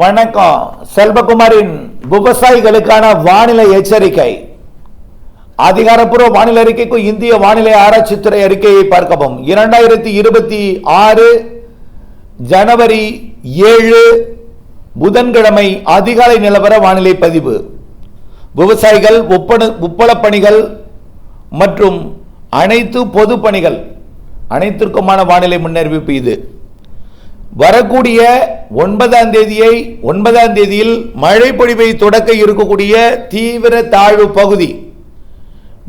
வணக்கம். செல்வகுமாரின் விவசாயிகளுக்கான வானிலை எச்சரிக்கை. அதிகாரப்பூர்வ வானிலை அறிக்கைக்கு இந்திய வானிலை ஆராய்ச்சித்துறை அறிக்கையை பார்க்கவும். 2026 ஜனவரி 7 புதன்கிழமை அதிகாலை நிலவர வானிலை பதிவு. விவசாயிகள், உப்பளப் பணிகள் மற்றும் அனைத்து பொது பணிகள் அனைத்திற்குமான வானிலை முன்னறிவிப்பு இது. வரக்கூடிய 9ஆம் தேதியில் மழை பொழிவை தொடக்க இருக்கக்கூடிய தீவிர தாழ்வு பகுதி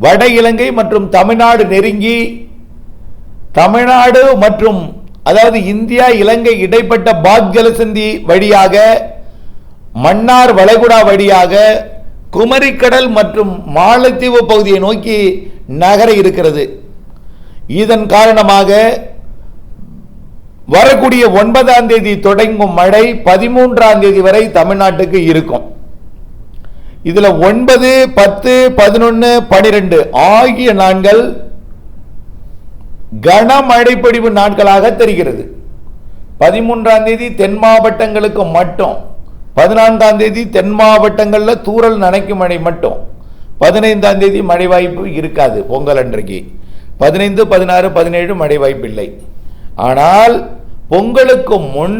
வட இலங்கை மற்றும் தமிழ்நாடு நெருங்கி, தமிழ்நாடு மற்றும் அதாவது இந்தியா இலங்கை இடைப்பட்ட பாக்ஜலசந்தி வழியாக மன்னார் வளைகுடா வழியாக குமரிக்கடல் மற்றும் மாலத்தீவு பகுதியை நோக்கி நகர இருக்கிறது. இதன் காரணமாக வரக்கூடிய 9ஆம் தேதி தொடங்கும் மழை 13ஆம் தேதி வரை தமிழ்நாட்டுக்கு இருக்கும். இதுல 9, 10, 11, 12 ஆகிய நாட்கள் கனமழை பொழிவு நாட்களாக தெரிகிறது. 13ஆம் தேதி தென் மாவட்டங்களுக்கு மட்டும், 14ஆம் தேதி தென் மாவட்டங்களில் தூறல் நனைக்கும் மழை மட்டும், 15ஆம் தேதி மழை வாய்ப்பு இருக்காது. பொங்கல் அன்றைக்கு 15, 16, 17 மழை வாய்ப்பு இல்லை. ஆனால் பொங்கலுக்கு முன்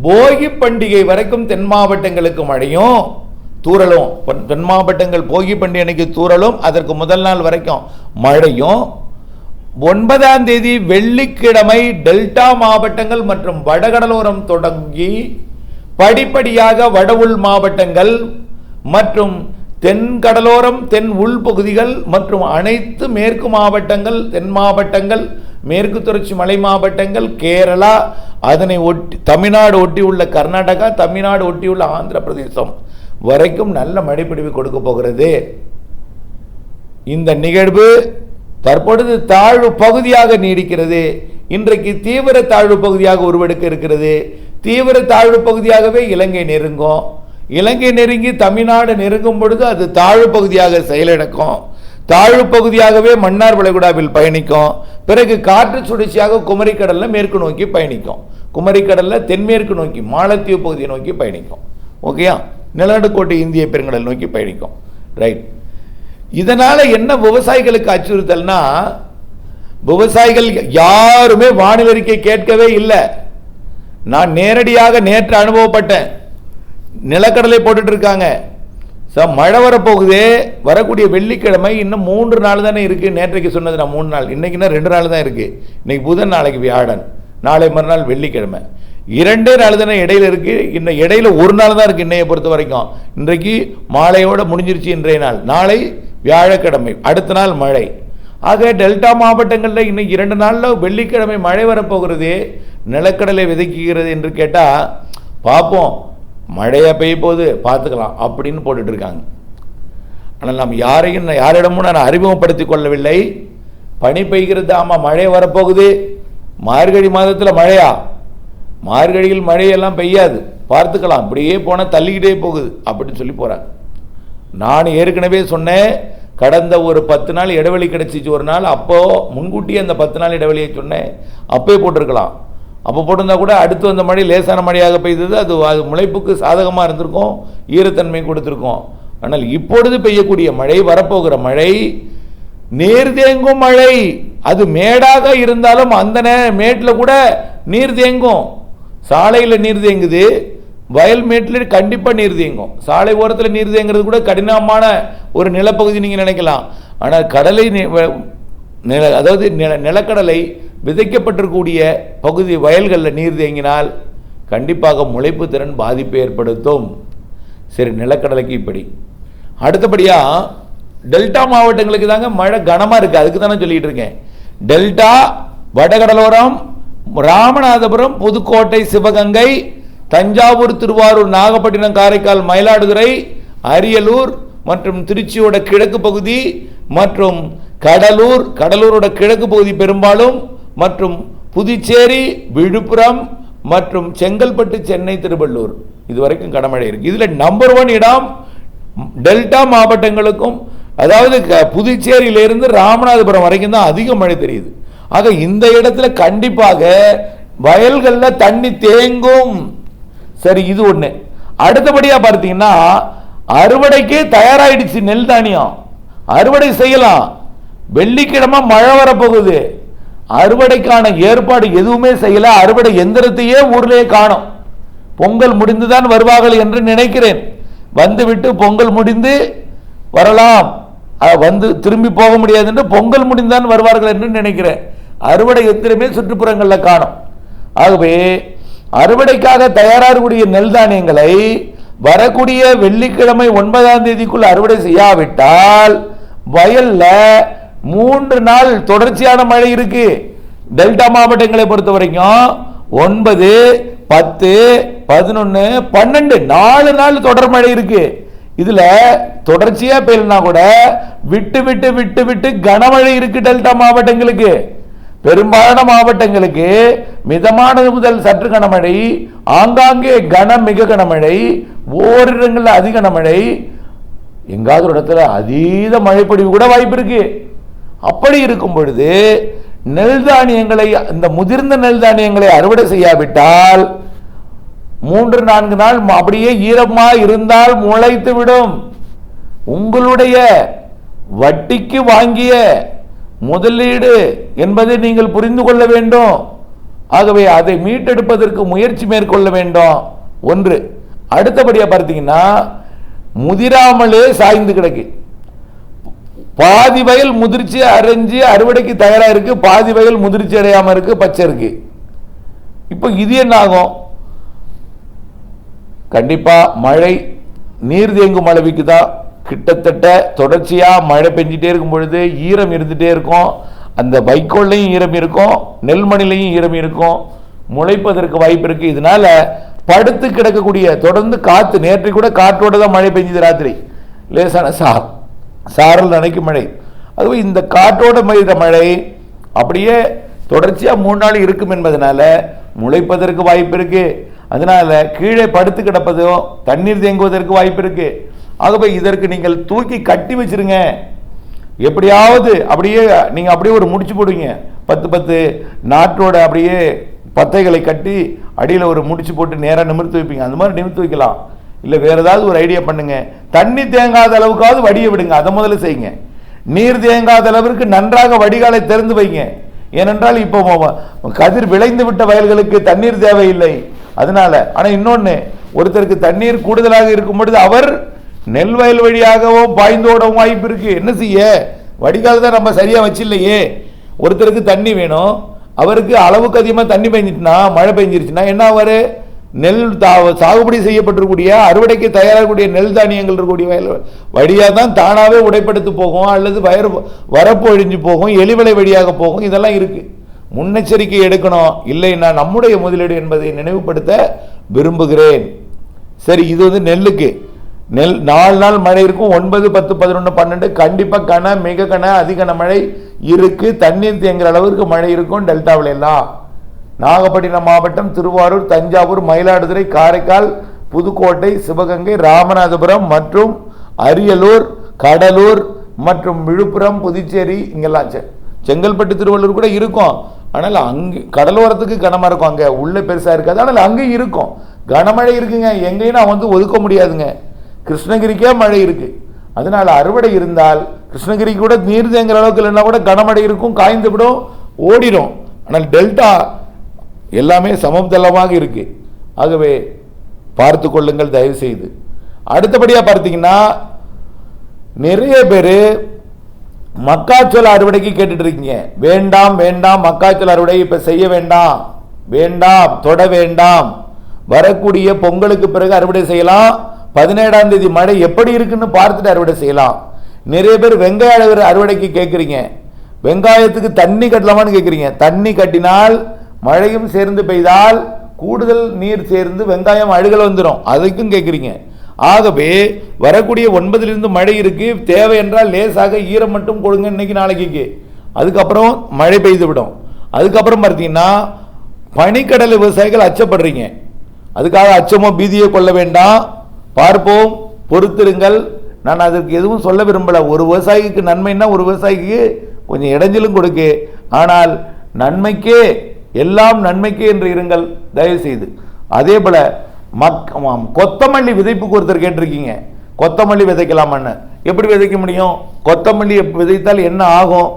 போகி பண்டிகை வரைக்கும் தென் மாவட்டங்களுக்கு மழையும் தூறலும், தென் மாவட்டங்கள் போகி பண்டிகை அன்னைக்கு தூறலும், அதற்கு முதல் நாள் வரைக்கும் மழையும். 9ஆம் தேதி வெள்ளிக்கிழமை டெல்டா மாவட்டங்கள் மற்றும் வடகடலோரம் தொடங்கி படிப்படியாக வட உள் மாவட்டங்கள் மற்றும் தென் கடலோரம், தென் உள் பகுதிகள் மற்றும் அனைத்து மேற்கு மாவட்டங்கள், தென் மாவட்டங்கள், மேற்கு தொடர்ச்சி மலை மாவட்டங்கள், கேரளா, அதனை ஒட்டி தமிழ்நாடு ஒட்டி உள்ள கர்நாடகா, தமிழ்நாடு ஒட்டி உள்ள ஆந்திர பிரதேசம் வரைக்கும் நல்ல மழைப்பொழிவு கொடுக்க போகிறது. இந்த நிகழ்வு தற்பொழுது தாழ்வு பகுதியாக நீடிக்கிறது. இன்றைக்கு தீவிர தாழ்வு பகுதியாக உருவெடுக்க இருக்கிறது. தீவிர தாழ்வு பகுதியாகவே இலங்கை நெருங்கும். இலங்கை நெருங்கி தமிழ்நாடு நெருங்கும் பொழுது அது தாழ்வு பகுதியாக செயலிழக்கும். தாழ்வு பகுதியாகவே மன்னார் வளைகுடாவில் பயணிக்கும். பிறகு காற்று சுழற்சியாக குமரிக்கடல்ல மேற்கு நோக்கி பயணிக்கும். குமரிக்கடல்ல தென்மேற்கு நோக்கி மாலத்தீவு பகுதியை நோக்கி பயணிக்கும். ஓகேயா? நிலநடுக்கோட்டை இந்திய பெருங்கடல் நோக்கி பயணிக்கும். ரைட். இதனால என்ன விவசாயிகளுக்கு அச்சுறுத்தல்னா, விவசாயிகள் யாருமே வானிலை அறிக்கை கேட்கவே இல்லை. நான் நேரடியாக நேற்று அனுபவப்பட்டேன். நிலக்கடலை போட்டுட்டு இருக்காங்க. மழை வரப்போகுது. வரக்கூடிய வெள்ளிக்கிழமை இன்னும் 3 நாள் தானே இருக்கு. நேற்றைக்கு சொன்னது நான் 3 நாள், இன்னைக்குன்னா 2 நாள் தான் இருக்கு. இன்னைக்கு புதன், நாளைக்கு வியாழன், நாளை மறுநாள் வெள்ளிக்கிழமை. 2 நாள் தானே இடையில இருக்கு. இன்னும் இடையில 1 நாள் தான் இருக்கு இன்னையை பொறுத்த வரைக்கும். இன்றைக்கு மாலையோட முடிஞ்சிருச்சு இன்றைய நாள். நாளை வியாழக்கிழமை, அடுத்த நாள் மழை. ஆக டெல்டா மாவட்டங்களில் இன்னும் 2 நாளில் வெள்ளிக்கிழமை மழை வரப்போகிறது. நிலக்கடலை விதைக்குகிறது என்று கேட்டால் பார்ப்போம், மழையா பெய்ய போது பார்த்துக்கலாம் அப்படின்னு போட்டுட்டு இருக்காங்க. ஆனால் நாம் யாரிடமும் நான் அறிமுகப்படுத்திக் கொள்ளவில்லை. பனி பெய்கிறது. ஆமாம், மழை வரப்போகுது. மார்கழி மாதத்தில் மழையா? மார்கழியில் மழையெல்லாம் பெய்யாது, பார்த்துக்கலாம், இப்படியே போனால் தள்ளிக்கிட்டே போகுது அப்படின்னு சொல்லி போகிறாங்க. நான் ஏற்கனவே சொன்னேன், கடந்த ஒரு 10 நாள் இடைவெளி கிடைச்சிச்சு ஒரு நாள். அப்போது முன்கூட்டியே அந்த 10 நாள் இடைவெளியை சொன்னேன். அப்போயே போட்டிருக்கலாம். அப்போ போட்டிருந்தா கூட அடுத்து வந்த மழை லேசான மழையாக பெய்தது. அது முளைப்புக்கு சாதகமாக இருந்திருக்கும், ஈரத்தன்மை கொடுத்துருக்கோம். ஆனால் இப்பொழுது பெய்யக்கூடிய மழை, வரப்போகிற மழை நீர் தேங்கும் மழை. அது மேடாக இருந்தாலும் அந்த மேட்டில் கூட நீர் தேங்கும். சாலையில் நீர் தேங்குது, வயல் மேட்டில் கண்டிப்பாக நீர் தேங்கும். சாலை ஓரத்தில் நீர் தேங்கிறது கூட கடினமான ஒரு நிலப்பகுதி நீங்கள் நினைக்கலாம். ஆனால் கடலை, அதாவது நிலக்கடலை விதைக்கப்பட்டிருக்கக்கூடிய பகுதி வயல்களில் நீர் தேங்கினால் கண்டிப்பாக முளைப்பு திறன் பாதிப்பை ஏற்படுத்தும். சரி, நிலக்கடலைக்கு இப்படி. அடுத்தபடியாக டெல்டா மாவட்டங்களுக்கு தாங்க மழை கனமாக இருக்குது. அதுக்கு தானே சொல்லிட்டு இருக்கேன். டெல்டா, வடகடலோரம், ராமநாதபுரம், புதுக்கோட்டை, சிவகங்கை, தஞ்சாவூர், திருவாரூர், நாகப்பட்டினம், காரைக்கால், மயிலாடுதுறை, அரியலூர் மற்றும் திருச்சியோட கிழக்கு பகுதி மற்றும் கடலூரோட கிழக்கு பகுதி பெரும்பாலும் மற்றும் புதுச்சேரி, விழுப்புரம் மற்றும் செங்கல்பட்டு, சென்னை, திருவள்ளூர் இதுவரைக்கும் கனமழை இருக்கு. இதுல நம்பர் 1 இடம் டெல்டா மாவட்டங்களுக்கும், அதாவது புதுச்சேரியிலிருந்து ராமநாதபுரம் வரைக்கும் தான் அதிக மழை தெரியுது. ஆக இந்த இடத்துல கண்டிப்பாக வயல்களில் தண்ணி தேங்கும். சரி, இது ஒன்று. அடுத்தபடியா பார்த்தீங்கன்னா அறுவடைக்கே தயாராயிடுச்சு நெல் தானியம், அறுவடை செய்யலாம். வெள்ளிக்கிழமை மழை வரப்போகுது, அறுவடைக்கான ஏற்பாடு எதுவுமே செய்யல. அறுவடை எந்திரத்தையே ஊர்லயே காணும். பொங்கல் முடிந்துதான் வருவார்கள் என்று நினைக்கிறேன். வந்துவிட்டு பொங்கல் முடிந்து வரலாம், வந்து திரும்பி போக முடியாது என்று பொங்கல் முடிந்தான் வருவார்கள் என்று நினைக்கிறேன். அறுவடை எந்திரமே சுற்றுப்புறங்களில் காணும். ஆகவே அறுவடைக்காக தயாராகக்கூடிய நெல் தானியங்களை வரக்கூடிய வெள்ளிக்கிழமை 9ஆம் தேதிக்குள் அறுவடை செய்யாவிட்டால் வயல்ல 3 நாள் தொடர்ச்சியான மழை இருக்கு. டெல்டா மாவட்டங்களை பொறுத்த வரைக்கும் 9, 10, 11, 12 4 நாள் தொடர் மழை இருக்கு. இதுல தொடர்ச்சியா பெய்யலனா கூட விட்டு விட்டு விட்டு விட்டு கனமழை இருக்கு. டெல்டா மாவட்டங்களுக்கு, பெரும்பாலான மாவட்டங்களுக்கு மிதமானது முதல் சற்று கனமழை, ஆங்காங்கே மிக கனமழை, ஓரிடங்களில் அதிக கனமழை, எங்காவது ஒரு இடத்துல அதீத மழைப்பொழிவு கூட வாய்ப்பு இருக்கு. அப்படி இருக்கும் பொழுது நெல் தானியங்களை, இந்த முதிர்ந்த நெல் தானியங்களை அறுவடை செய்யாவிட்டால் 3-4 நாள் அப்படியே ஈரமா இருந்தால் முளைத்து விடும். உங்களுடைய வட்டிக்கு வாங்கிய முதலீடு என்பதை நீங்கள் புரிந்து கொள்ள வேண்டும். ஆகவே அதை மீட்டெடுப்பதற்கு முயற்சி மேற்கொள்ள வேண்டும். ஒன்று. அடுத்தபடியா பார்த்தீங்கன்னா முதிராமலே சாய்ந்து கிடக்கு. பாதி வயல் முதிர்ச்சி அரைஞ்சு அறுவடைக்கு தயாரா இருக்கு, பாதி வயல் முதிர்ச்சி அடையாம இருக்கு, பச்சை இருக்கு. இப்போ இது என்ன ஆகும்? கண்டிப்பா மழை நீர் தேங்கும் அளவுக்கு தான் கிட்டத்தட்ட தொடர்ச்சியா மழை பெஞ்சிட்டே இருக்கும் பொழுது ஈரம் இருந்துட்டே இருக்கும். அந்த வைக்கோல்லையும் ஈரம் இருக்கும், நெல்மணிலையும் ஈரம் இருக்கும், முளைப்பதற்கு வாய்ப்பு இருக்கு. இதனால படுத்து கிடக்கக்கூடிய தொடர்ந்து காத்து, நேற்று கூட காற்றோட தான் மழை பெஞ்சது, ராத்திரி லேசான சாரல் நனைக்கும் மழை. அதுவே இந்த காற்றோட பெய்த மழை அப்படியே தொடர்ச்சியா 3 நாள் இருக்கும் என்பதனால முளைப்பதற்கு வாய்ப்பு இருக்கு. அதனால கீழே படுத்து கிடப்பதோ தண்ணீர் தேங்குவதற்கு வாய்ப்பு இருக்கு. ஆகவே இதற்கு நீங்கள் தூக்கி கட்டி வச்சிருங்க. எப்படியாவது அப்படியே நீங்க அப்படியே ஒரு முடிச்சு போடுவீங்க, 10 நாற்றோட அப்படியே பத்தைகளை கட்டி அடியில் ஒரு முடிச்சு போட்டு நேராக நிமிர்த்து வைப்பீங்க. அந்த மாதிரி நிமிர்த்து வைக்கலாம். இல்லை வேற ஏதாவது ஒரு ஐடியா பண்ணுங்க. தண்ணி தேங்காத அளவுக்காவது வடியை விடுங்க, அதை முதல்ல செய்யுங்க. நீர் தேங்காத அளவிற்கு நன்றாக வடிகாலை திறந்து வைங்க. ஏனென்றால் இப்போ கதிர் விளைந்து விட்ட வயல்களுக்கு தண்ணீர் தேவையில்லை. அதனால ஆனா இன்னொன்னு, ஒருத்தருக்கு தண்ணீர் கூடுதலாக இருக்கும் பொழுது அவர் நெல் வயல் வழியாகவோ பாய்ந்தோடவும் வாய்ப்பு இருக்கு. என்ன செய்ய, வடிகால் தான் நம்ம சரியா வச்சில்லையே. ஒருத்தருக்கு தண்ணி வேணும், அவருக்கு அளவுக்கு அதிகமாக தண்ணி பெஞ்சிட்டுனா, மழை பெஞ்சிருச்சுன்னா என்ன ஆவாரு? நெல் சாகுபடி செய்யப்பட்டிருக்கூடிய அறுவடைக்கு தயாராகக்கூடிய நெல் தானியங்கள் இருக்கக்கூடிய வயல் வழியாக தான் தானாகவே உடைப்படுத்து போகும், அல்லது வரப்பு ஒழிஞ்சு போகும், எலிவலை வழியாக போகும். இதெல்லாம் இருக்கு. முன்னெச்சரிக்கை எடுக்கணும். இல்லைன்னா நம்முடைய முதலீடு என்பதை நினைவுபடுத்த விரும்புகிறேன். சரி, இது நெல்லுக்கு. நெல் 4 நாள் மழை இருக்கும். 9, 10, 11, 12 கண்டிப்பா மிக அதிக மழை இருக்கு. தண்ணீர் தேங்குற அளவிற்கு மழை இருக்கும் டெல்டாவில் எல்லாம். நாகப்பட்டினம் மாவட்டம், திருவாரூர், தஞ்சாவூர், மயிலாடுதுறை, காரைக்கால், புதுக்கோட்டை, சிவகங்கை, ராமநாதபுரம் மற்றும் அரியலூர், கடலூர் மற்றும் விழுப்புரம், புதுச்சேரி, இங்கெல்லாம் செங்கல்பட்டு, திருவள்ளூர் கூட இருக்கும். ஆனால் அங்கே கடலோரத்துக்கு கனமாக இருக்கும், அங்கே உள்ள பெருசாக இருக்காது. ஆனால் அங்கேயும் இருக்கும், கனமழை இருக்குங்க. எங்கேயும் நான் ஒதுக்க முடியாதுங்க. கிருஷ்ணகிரிக்கே மழை இருக்கு. அதனால அறுவடை இருந்தால் கிருஷ்ணகிரிக்கு கூட நீர் தேங்குற அளவுக்கு இல்லைன்னா கூட கனமழை இருக்கும், காய்ந்து விடும், ஓடிடும். ஆனால் டெல்டா எல்லாமே சமதளமாக இருக்கு. ஆகவே பார்த்து கொள்ளுங்கள் தயவு செய்து. அடுத்தபடியா பார்த்தீங்கன்னா நிறைய பேர் மக்காச்சோள அறுவடைக்கு கேட்டுட்டு இருக்கீங்க. வேண்டாம் வேண்டாம், மக்காச்சோள அறுவடை இப்ப செய்ய வேண்டாம், வேண்டாம், தொட வேண்டாம், வரக்கூடிய பொங்கலுக்கு பிறகு அறுவடை செய்யலாம், 17ஆம் தேதி மழை எப்படி இருக்குன்னு பார்த்துட்டு அறுவடை செய்யலாம். நிறைய பேர் வெங்காய அறுவடைக்கு கேட்குறீங்க. வெங்காயத்துக்கு தண்ணி கட்டலாமான்னு கேட்குறீங்க. தண்ணி கட்டினால் மழையும் சேர்ந்து பெய்தால் கூடுதல் நீர் சேர்ந்து வெங்காயம் அழுகல் வந்துடும், அதுக்கும் கேட்குறீங்க. ஆகவே வரக்கூடிய 9லிருந்து மழை இருக்கு. தேவை என்றால் லேசாக ஈரம் மட்டும் கொடுங்க இன்னைக்கு நாளைக்கு. அதுக்கப்புறம் மழை பெய்து விடும். அதுக்கப்புறம் பார்த்தீங்கன்னா பனிக்கடலை விவசாயிகள் அச்சப்படுறீங்க. அதுக்காக அச்சமோ பீதியை கொள்ள வேண்டாம், பார்ப்போம், பொறுத்திருங்கள். நான் அதற்கு எதுவும் சொல்ல விரும்பல. ஒரு விவசாயிக்கு நன்மைன்னா ஒரு விவசாயிக்கு கொஞ்சம் இடைஞ்சலும் கொடுக்கு. ஆனால் நன்மைக்கே எல்லாம் நன்மைக்கே என்று இருங்கள் தயவு செய்து. அதே போல கொத்தமல்லி விதைப்புக்கு ஒருத்தர் கேட்டிருக்கீங்க, கொத்தமல்லி விதைக்கலாமான்னு. எப்படி விதைக்க முடியும்? கொத்தமல்லி விதைத்தால் என்ன ஆகும்?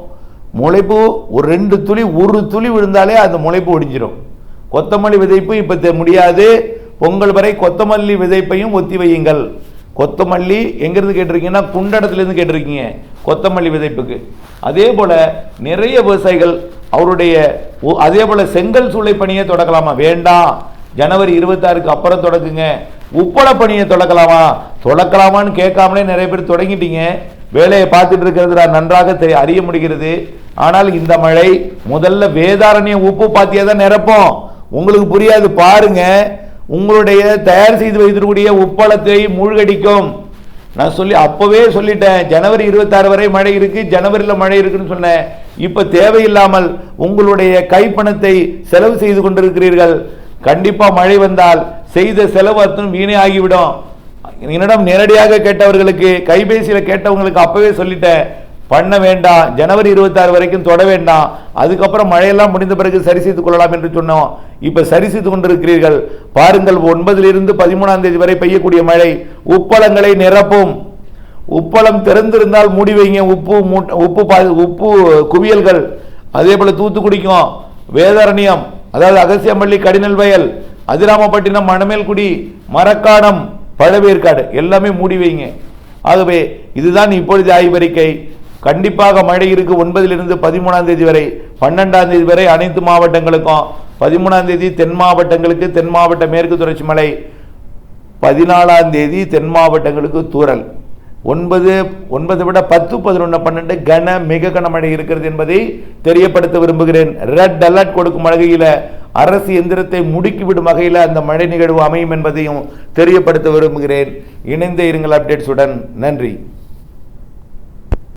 முளைப்பு ஒரு 2 துளி 1 துளி விழுந்தாலே அந்த முளைப்பு ஒடிஞ்சிடும். கொத்தமல்லி விதைப்பு இப்ப முடியாது. பொங்கல் வரை கொத்தமல்லி விதைப்பையும் ஒத்தி வையுங்கள். கொத்தமல்லி எங்கிருந்து கேட்டிருக்கீங்கன்னா குண்டடத்திலிருந்து கேட்டிருக்கீங்க கொத்தமல்லி விதைப்புக்கு. அதே போல நிறைய விவசாயிகள் அவருடைய அதே போல செங்கல் சூளை பணியை தொடக்கலாமா? வேண்டாம், ஜனவரி 26க்கு அப்புறம் தொடக்குங்க. உப்பள பணியை தொடக்கலாமான்னு கேட்காமலே நிறைய பேர் தொடங்கிட்டீங்க. வேலையை பார்த்துட்டு இருக்கிறது நான் நன்றாக அறிய முடிகிறது. ஆனால் இந்த மழை முதல்ல வேதாரண்ய உப்பு பாத்தியா தான் நிரப்போம். உங்களுக்கு புரியாது, பாருங்க. உங்களுடைய தயார் செய்து வைத்திருக்கக்கூடிய உப்பளத்தை மூழ்கடிக்கும். நான் அப்பவே சொல்லிட்டேன், ஜனவரி 26 வரை மழை இருக்கு, ஜனவரியில் மழை இருக்குன்னு சொன்னேன். இப்ப தேவையில்லாமல் உங்களுடைய கைப்பணத்தை செலவு செய்து கொண்டிருக்கிறீர்கள். கண்டிப்பா மழை வந்தால் செய்த செலவு அர்த்தம் வீணே ஆகிவிடும். என்னிடம் நேரடியாக கேட்டவர்களுக்கு, கைபேசியில் கேட்டவங்களுக்கு அப்பவே சொல்லிட்டேன், பண்ண வேண்டாம், ஜனவரி 26 வரைக்கும் தொட வேண்டாம், அதுக்கப்புறம் மழையெல்லாம் முடிந்த பிறகு சரி செய்து கொள்ளலாம் என்று சொன்னோம். இப்ப சரி செய்து கொண்டிருக்கிறீர்கள். பாருங்கள், 9லிருந்து 13ஆம் தேதி வரை பெய்யக்கூடிய மழை உப்பளங்களை நிரப்பும். உப்பளம் திறந்திருந்தால் மூடி வைங்க. உப்பு குவியல்கள், அதே போல தூத்துக்குடிக்கும் வேதாரண்யம், அதாவது அகசியம்பள்ளி, கடினல் வயல், அதிராமப்பட்டினம், மணமேல்குடி, மரக்காணம், பழவேற்காடு எல்லாமே மூடி வைங்க. ஆகவே இதுதான் இப்பொழுது ஆய்வறிக்கை. கண்டிப்பாக மழை இருக்கு 9லிருந்து 13ஆம் தேதி வரை, 12ஆம் தேதி வரை அனைத்து மாவட்டங்களுக்கும். 13ஆம் தேதி தென் மாவட்டங்களுக்கு, தென் மாவட்ட மேற்கு தொடர்ச்சி மலை. 14ஆம் தேதி தென் மாவட்டங்களுக்கு தூறல். 9 விட 10, 11, 12 கன மிக கனமழை இருக்கிறது என்பதை தெரியப்படுத்த விரும்புகிறேன். ரெட் அலர்ட் கொடுக்கும் வகையில், அரசு எந்திரத்தை முடுக்கிவிடும் வகையில் அந்த மழை நிகழ்வு அமையும் என்பதையும் தெரியப்படுத்த விரும்புகிறேன். இணைந்த இருங்கள் அப்டேட்ஸுடன். நன்றி.